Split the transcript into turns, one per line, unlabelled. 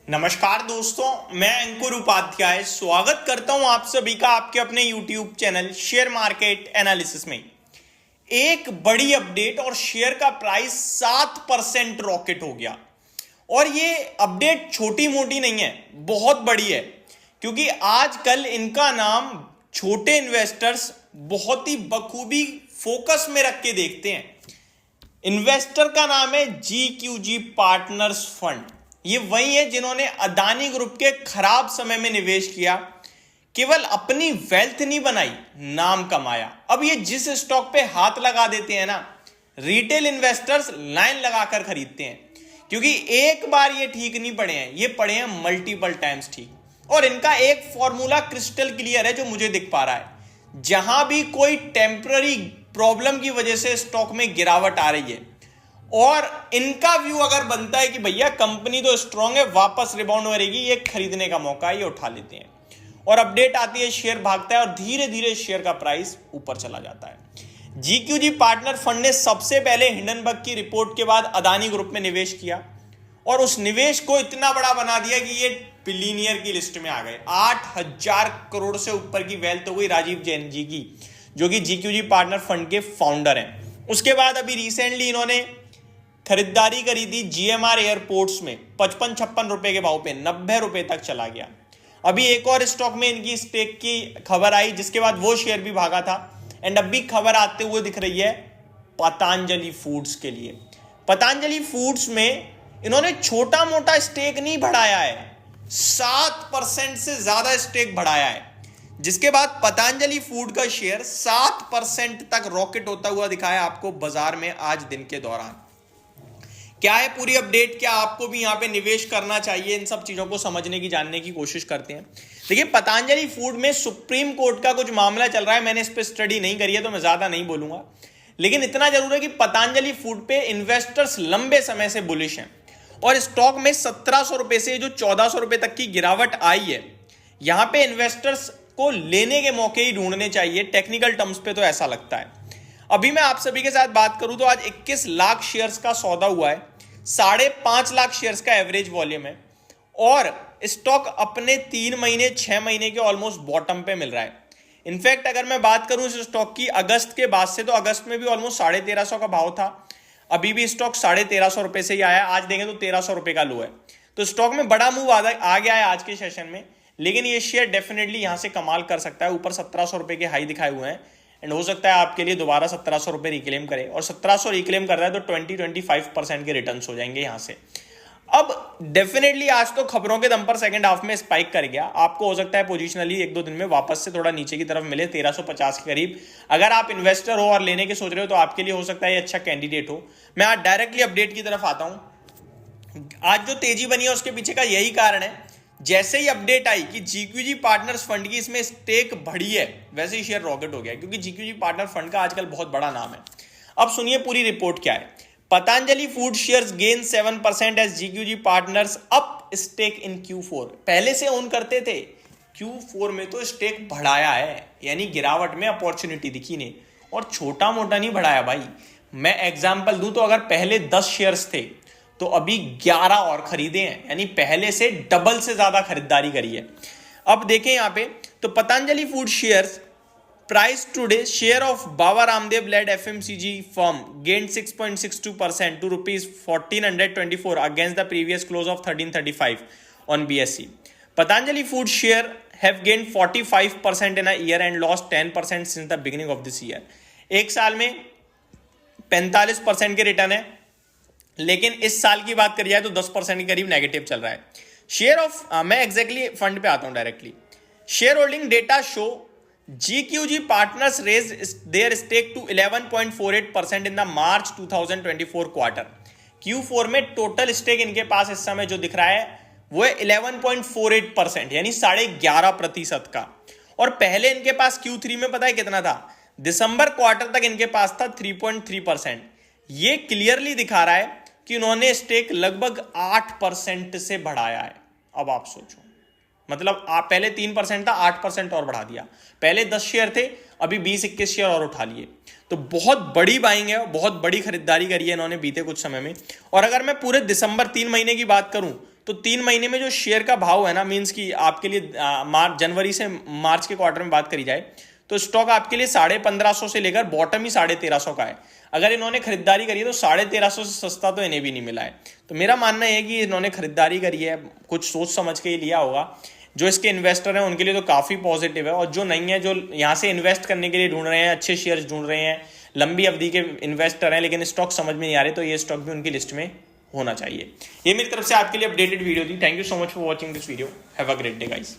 नमस्कार दोस्तों, मैं अंकुर उपाध्याय स्वागत करता हूं आप सभी का आपके अपने YouTube channel share market analysis में। एक बड़ी अपडेट और शेयर का प्राइस 7% रॉकेट हो गया। और ये अपडेट छोटी मोटी नहीं है, बहुत बड़ी है, क्योंकि आजकल इनका नाम छोटे इन्वेस्टर्स बहुत ही बखूबी फोकस में रख के देखते हैं। इन्वेस्टर का नाम है GQG पार्टनर्स फंड। ये वही है जिन्होंने अदानी ग्रुप के खराब समय में निवेश किया, केवल अपनी वेल्थ नहीं बनाई, नाम कमाया। अब ये जिस स्टॉक पे हाथ लगा देते हैं ना, रिटेल इन्वेस्टर्स लाइन लगाकर खरीदते हैं, क्योंकि एक बार ये ठीक नहीं पड़े हैं, ये पड़े हैं मल्टीपल टाइम्स ठीक। और इनका एक फॉर्मूला क्रिस्टल क्लियर है जो मुझे दिख पा रहा है। जहां भी कोई टेम्पररी प्रॉब्लम की वजह से स्टॉक में गिरावट आ रही है और इनका व्यू अगर बनता है कि भैया कंपनी तो स्ट्रांग है, वापस रिबाउंड करेगी, ये खरीदने का मौका है, ये उठा लेते हैं। और अपडेट आती है, शेयर भागता है और धीरे धीरे शेयर का प्राइस ऊपर चला जाता है। GQG पार्टनर फंड ने सबसे पहले हिंडनबर्ग की रिपोर्ट के बाद अदानी ग्रुप में निवेश किया और उस निवेश को इतना बड़ा बना दिया कि ये बिलियनियर की लिस्ट में आ गए। 8,000 करोड़ से ऊपर की वेल्थ हो गई राजीव जैन जी की, जो कि GQG पार्टनर फंड के फाउंडर हैं। उसके बाद अभी रिसेंटली इन्होंने खरीदारी करी थी GMR एयरपोर्ट्स में 55-56 रुपए के भाव पे, 90 रुपए तक चला गया। अभी एक और स्टॉक में इनकी स्टेक की खबर आई, जिसके बाद वो शेयर भी भागा था। एंड अभी खबर आते हुए दिख रही है पतंजलि फूड्स के लिए। पतंजलि फूड्स में इन्होंने छोटा मोटा स्टेक नहीं बढ़ाया है, 7% से ज्यादा स्टेक बढ़ाया है, जिसके बाद पतंजलि फूड का शेयर 7% तक रॉकेट होता हुआ दिखाया आपको बाजार में आज दिन के दौरान। क्या है पूरी अपडेट, क्या आपको भी यहां पे निवेश करना चाहिए, इन सब चीजों को समझने की जानने की कोशिश करते हैं। देखिए, पतंजलि फूड में सुप्रीम कोर्ट का कुछ मामला चल रहा है। मैंने इस पर स्टडी नहीं करी है तो मैं ज्यादा नहीं बोलूंगा, लेकिन इतना जरूर है कि पतंजलि फूड पे इन्वेस्टर्स लंबे समय से बुलिश हैं और स्टॉक में 1700 रुपए से जो 1400 रुपए तक की गिरावट आई है, यहां पे इन्वेस्टर्स को लेने के मौके ही ढूंढने चाहिए। टेक्निकल टर्म्स पे तो ऐसा लगता है। अभी मैं आप सभी के साथ बात करूं तो आज 21 लाख शेयर्स का सौदा हुआ है, 5.5 लाख शेयर्स का एवरेज वॉल्यूम है और स्टॉक अपने 3 महीने 6 महीने के ऑलमोस्ट बॉटम पे मिल रहा है। इनफैक्ट अगर मैं बात करूं इस स्टॉक की अगस्त के बाद से, तो अगस्त में भी ऑलमोस्ट 1350 का भाव था। अभी भी स्टॉक 1350 रुपए से ही आया। आज देखें तो 1300 रुपए का लो है। तो स्टॉक में बड़ा मूव आ गया है आज के सेशन में, लेकिन ये शेयर डेफिनेटली यहां से कमाल कर सकता है। ऊपर 1700 रुपए के हाई दिखाए हुए हैं एंड हो सकता है आपके लिए दोबारा 1700 रुपए रिक्लेम करे, और 1700 रिक्लेम कर रहा है तो 20-25% के रिटर्न्स हो जाएंगे यहां से। अब डेफिनेटली आज तो खबरों के दम पर सेकंड हाफ में स्पाइक कर गया। आपको हो सकता है पोजिशनली 1-2 दिन में वापस से थोड़ा नीचे की तरफ मिले, 1350 के करीब। अगर आप इन्वेस्टर हो और लेने के सोच रहे हो तो आपके लिए हो सकता है ये अच्छा कैंडिडेट हो। मैं आज डायरेक्टली अपडेट की तरफ आता हूं। आज जो तेजी बनी है उसके पीछे का यही कारण है, जैसे ही अपडेट आई कि GQG पार्टनर्स फंड की इसमें स्टेक बढ़ी है, वैसे ही शेयर रॉकेट हो गया, क्योंकि GQG पार्टनर फंड का आजकल बहुत बड़ा नाम है। अब सुनिए पूरी रिपोर्ट क्या है। Patanjali food shares gain 7% as GQG partners up stake in Q4। पहले से ओन करते थे, Q4 में तो स्टेक बढ़ाया है, यानी गिरावट में अपॉर्चुनिटी दिखी ने, और छोटा मोटा नहीं बढ़ाया भाई। मैं एग्जाम्पल दूं तो अगर पहले 10 शेयर्स थे तो अभी 11 और खरीदे हैं, यानी पहले से डबल से ज्यादा खरीदारी करी है। अब देखें यहां पे तो Patanjali food shares price today, share of Baba Ramdev led FMCG firm gained 6.62% to ₹1424 against the previous close of 1335 on BSE। Patanjali food share have gained 45% in a year and lost 10% since the beginning of this year. एक साल में 45% के return है, लेकिन इस साल की बात करी जाए तो 10% के करीब नेगेटिव चल रहा है। शेयर ऑफ मैं एग्जैक्टली फंड पे आता हूं directly. Share holding data show GQG partners raise their stake to 11.48% in the March 2024 quarter. Q4 में टोटल स्टेक इनके पास इस समय जो दिख रहा है वो है 11.48%, यानी 11.5% का। और पहले इनके पास Q3 में पता है कितना था? दिसंबर क्वार्टर तक इनके पास था 3.3%। ये क्लियरली दिखा रहा है कि उन्होंने स्टेक लगभग 8% से बढ़ाया है। अब आप सोचो, मतलब आप पहले 3% था, 8% और बढ़ा दिया। पहले 10 शेयर थे, अभी 20-21 शेयर और उठा लिए। तो बहुत बड़ी बाइंग है, बहुत बड़ी खरीदारी करी है इन्होंने बीते कुछ समय में। और अगर मैं पूरे दिसंबर 3 महीने की बात करूं तो 3 महीने में जो शेयर का भाव है ना, मीन्स कि आपके लिए जनवरी से मार्च के क्वार्टर में बात करी जाए तो स्टॉक आपके लिए 1550 से लेकर बॉटम ही 1350 का है। अगर इन्होंने खरीदारी करी है तो 1350 से सस्ता तो इन्हें भी नहीं मिला है। तो मेरा मानना है कि इन्होंने खरीदारी करी है, कुछ सोच समझ के ही लिया होगा। जो इसके इन्वेस्टर हैं उनके लिए तो काफ़ी पॉजिटिव है, और जो नहीं है, जो यहाँ से इन्वेस्ट करने के लिए ढूंढ रहे हैं, अच्छे शेयर्स ढूंढ रहे हैं, लंबी अवधि के इन्वेस्टर हैं लेकिन स्टॉक समझ में नहीं आ रहे, तो ये स्टॉक भी उनकी लिस्ट में होना चाहिए। ये मेरी तरफ से आपके लिए अपडेटेड वीडियो थी। Thank you so much for watching this video. Have a great day guys.